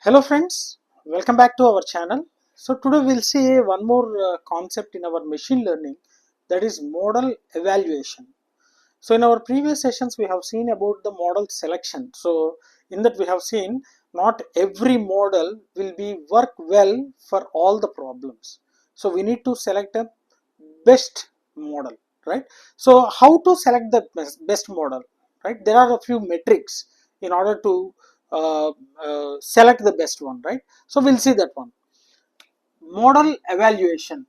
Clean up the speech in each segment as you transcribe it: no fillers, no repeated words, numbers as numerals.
Hello friends, welcome back to our channel. So today we'll see one more concept in our machine learning, that is model evaluation. So in our previous sessions we have seen about the model selection. So in that we have seen not every model will be work well for all the problems. So we need to select a best model, right? So how to select the best model, right? There are a few metrics in order to select the best one, right? So we'll see that one. Model evaluation.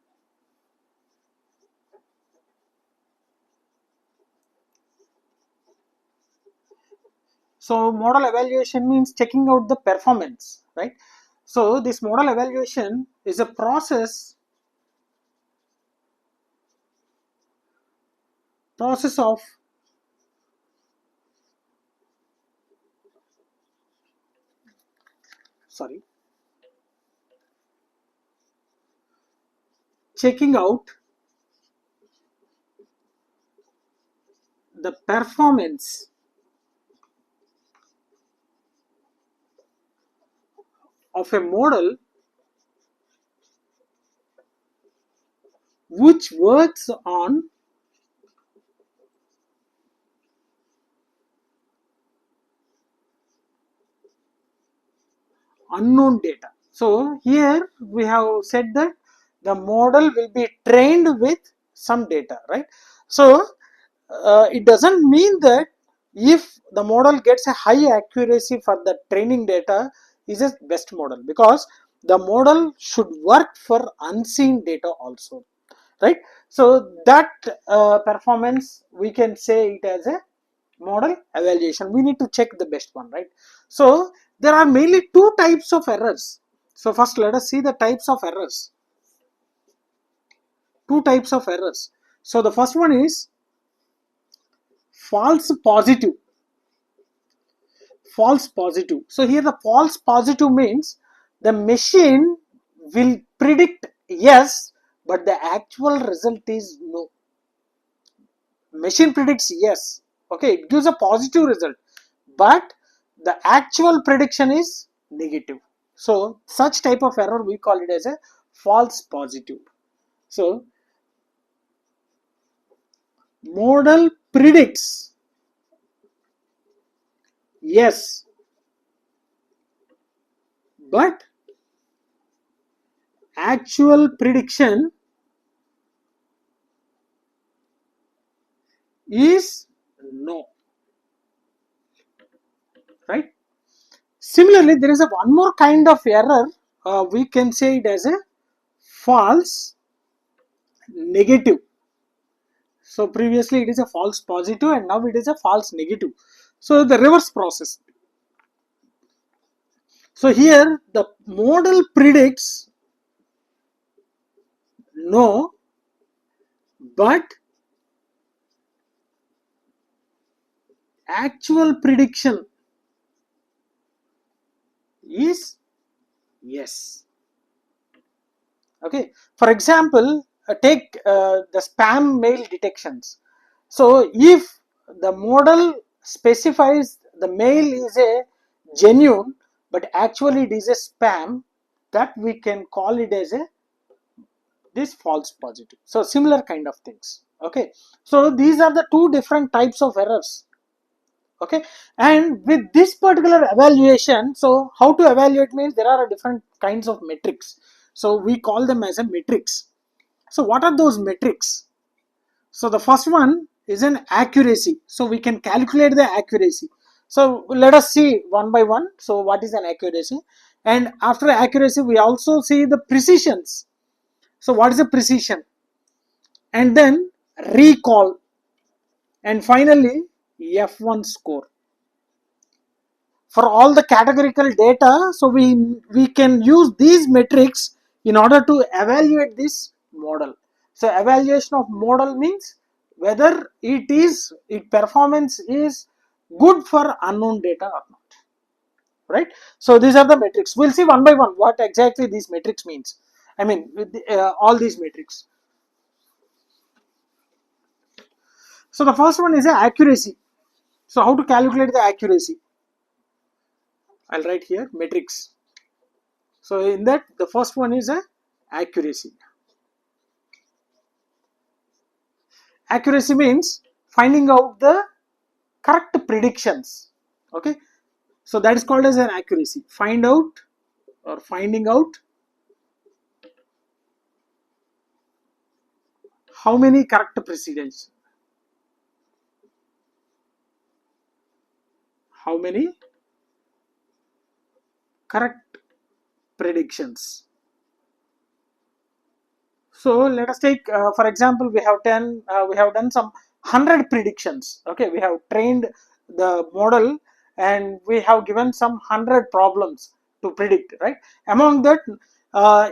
So model evaluation means checking out the performance, right? So this model evaluation is a process of sorry checking out the performance of a model which works on unknown data. So here we have said that the model will be trained with some data, right? So it doesn't mean that if the model gets a high accuracy for the training data is a best model, because the model should work for unseen data also, right? So that performance we can say it as a model evaluation. We need to check the best one, right? So there are mainly two types of errors. So first let us see the types of errors. Two types of errors. So the first one is false positive. False positive. So here the false positive means the machine will predict yes, but the actual result is no. Machine predicts yes, okay, it gives a positive result, but the actual prediction is negative. So such type of error we call it as a false positive. So model predicts yes, but actual prediction is no, right? Similarly, there is a one more kind of error. We can say it as a false negative. So previously it is a false positive and now it is a false negative. So the reverse process. So here the model predicts no, but actual prediction is yes. Okay. For example, take the spam mail detections. So if the model specifies the mail is a genuine, but actually it is a spam, that we can call it as a this false positive. So similar kind of things. Okay. So these are the two different types of errors. Okay. And with this particular evaluation, so how to evaluate means there are different kinds of metrics. So we call them as a metrics. So what are those metrics? So the first one is an accuracy. So we can calculate the accuracy. So let us see one by one. So what is an accuracy? And after accuracy, we also see the precisions. So what is the precision? And then recall. And finally, F1 score. For all the categorical data, so we can use these metrics in order to evaluate this model. So evaluation of model means whether it performance is good for unknown data or not, right? So these are the metrics. We'll see one by one what exactly these metrics means. I mean with all these metrics. So the first one is the accuracy. So how to calculate the accuracy? I'll write here metrics. So in that, the first one is a accuracy. Accuracy means finding out the correct predictions. Okay, so that is called as an accuracy. Find out or finding out how many correct precedents, how many correct predictions. So let us take, for example, we have done some 100 predictions. Okay, we have trained the model and we have given some 100 problems to predict, right? Among that,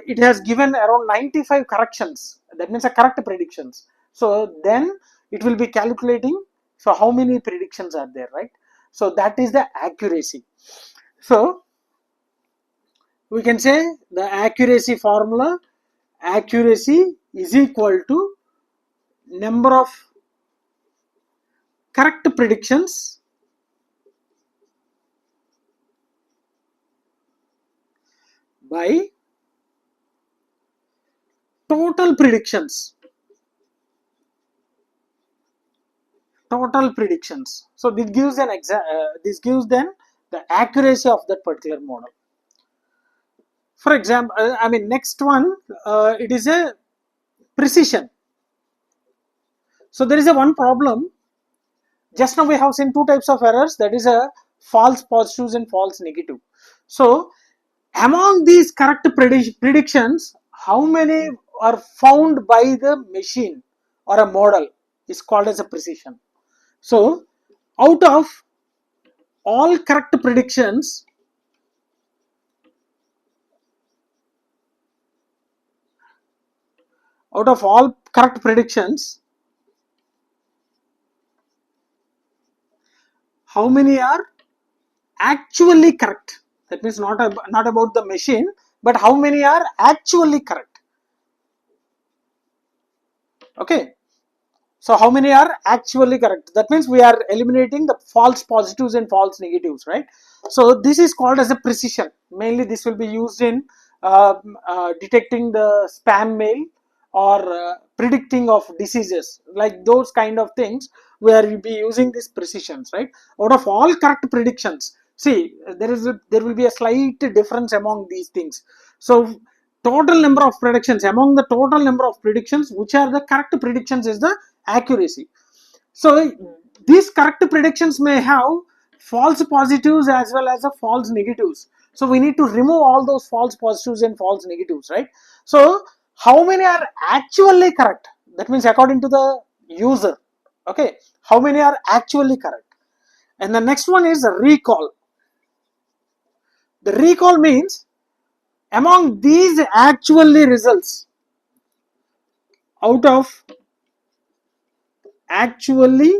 it has given around 95 corrections. That means a correct predictions. So then it will be calculating. So how many predictions are there, right? So that is the accuracy. So we can say the accuracy formula, accuracy is equal to number of correct predictions by total predictions. Total predictions. So this gives an this gives then the accuracy of that particular model. For example, I mean next one, it is a precision. So there is a one problem. Just now we have seen two types of errors, that is a false positives and false negative. So among these correct predictions, how many are found by the machine or a model is called as a precision. So out of all correct predictions, out of all correct predictions, how many are actually correct? That means not about the machine, but how many are actually correct? Okay. So how many are actually correct? That means we are eliminating the false positives and false negatives, right? So this is called as a precision. Mainly this will be used in detecting the spam mail or predicting of diseases, like those kind of things where you'll be using these precisions, right? Out of all correct predictions, see, there will be a slight difference among these things. So total number of predictions, among the total number of predictions, which are the correct predictions is the accuracy. So these correct predictions may have false positives as well as a false negatives. So we need to remove all those false positives and false negatives, right? So how many are actually correct? That means according to the user. Okay, how many are actually correct? And the next one is recall. The recall means among these actually results, out of actually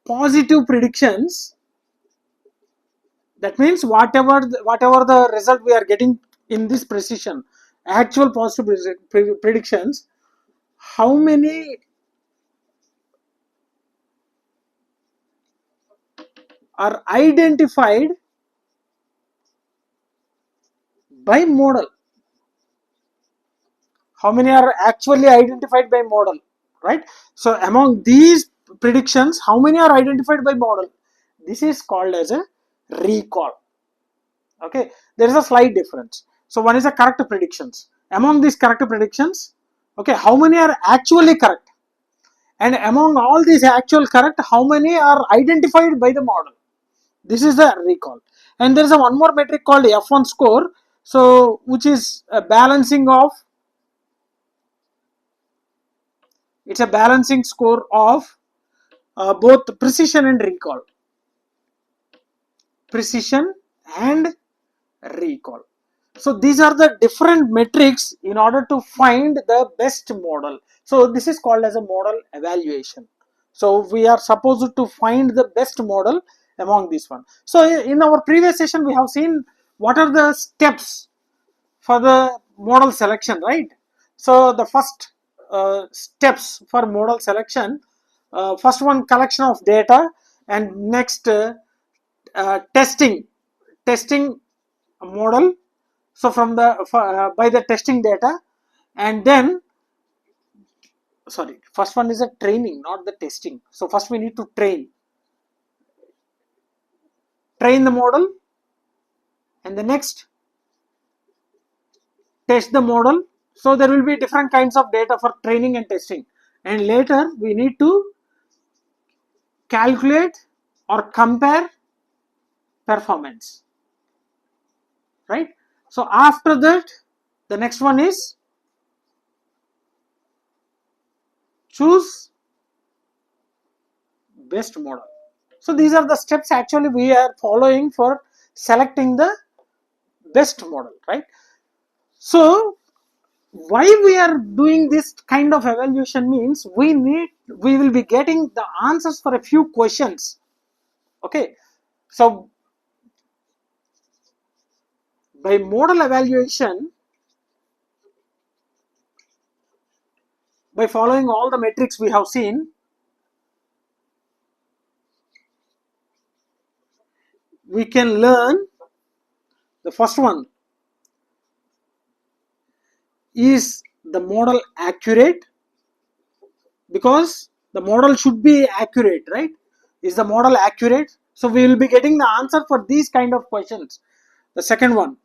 positive predictions, that means whatever the result we are getting in this precision, actual positive predictions, how many are identified by model, how many are actually identified by model, right? So among these predictions, how many are identified by model? This is called as a recall. Okay, there is a slight difference. So one is a correct predictions. Among these correct predictions, okay, how many are actually correct? And among all these actual correct, how many are identified by the model? This is the recall. And there is a one more metric called F1 score, so which is a balancing of, it's a balancing score of both precision and recall. Precision and recall. So these are the different metrics in order to find the best model. So this is called as a model evaluation. So we are supposed to find the best model among this one. So in our previous session we have seen what are the steps for the model selection, right? So the first steps for model selection, first one, collection of data, and next testing, testing model, so from the by the testing data, and then sorry, first one is a training, not the testing. So first we need to train the model, and the next test the model. So there will be different kinds of data for training and testing, and later we need to calculate or compare performance, right? So after that, the next one is choose best model. So these are the steps actually we are following for selecting the best model, right? So why we are doing this kind of evaluation means we will be getting the answers for a few questions. Okay, so by model evaluation, by following all the metrics we have seen, we can learn the first one, is the model accurate? Because the model should be accurate, right? Is the model accurate? So we will be getting the answer for these kind of questions. The second one,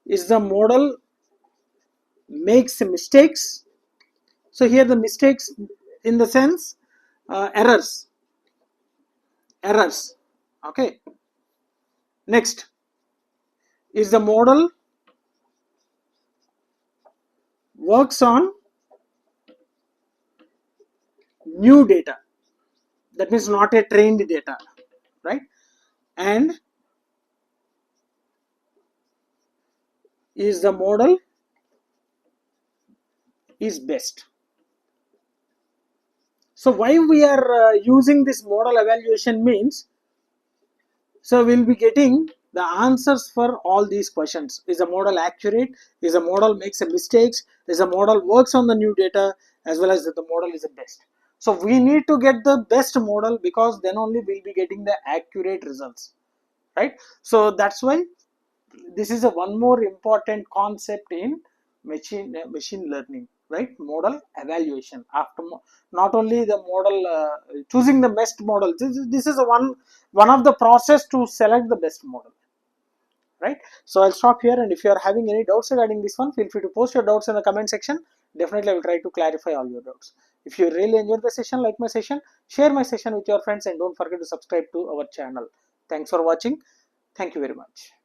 is the model makes mistakes? So here the mistakes in the sense errors. Okay. Next, is the model works on new data? That means not a trained data, right? And is the model is best? So why we are using this model evaluation means, so we'll be getting the answers for all these questions. Is the model accurate? Is the model makes a mistakes? Is the model works on the new data? As well as that the model is the best. So we need to get the best model, because then only we'll be getting the accurate results, right? So that's why this is a one more important concept in machine learning, right? Model evaluation. After not only the model choosing the best model, this is a one of the process to select the best model, right? So I'll stop here, and if you are having any doubts regarding this one, feel free to post your doubts in the comment section. Definitely I will try to clarify all your doubts. If you really enjoyed the session, like my session, share my session with your friends, and don't forget to subscribe to our channel. Thanks for watching. Thank you very much.